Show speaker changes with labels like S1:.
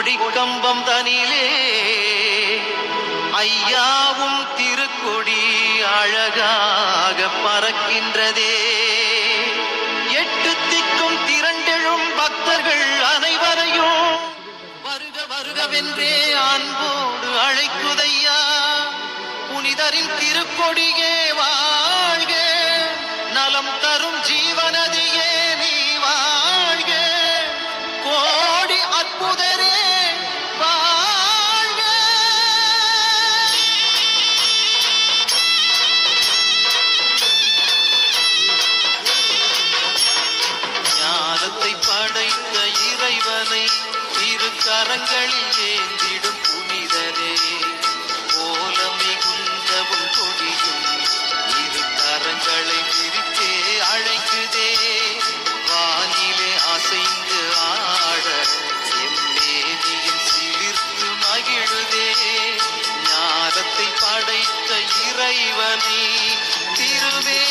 S1: கம்பம் தனிலே ஐயாவும் திருக்கொடி அழகாக பறக்கின்றதே. எட்டு திக்கும் திரண்டெழும் பக்தர்கள் அனைவரையும் வருக வருகவென்றே அன்போடு அழைக்குதையா. புனிதரின் திருக்கொடியே வாழ்க, நலம் தரும் ஜீவனதியே நீ வாழ்க, கோடி அற்புதரே வாழ்க. ஞானத்தை படைத்த இறைவனை இரு கரங்களில் ஏந்திடும் புனிதரே, போல மிகுந்தவும் கொடியும் இரு கரங்களை விரித்தே அழைக்குதே. வானிலே அசைந்து ஆட எம்மேனியும் சிலிர்த்து மகிழுதே. ஞானத்தை படைத்த இறைவனை திருவே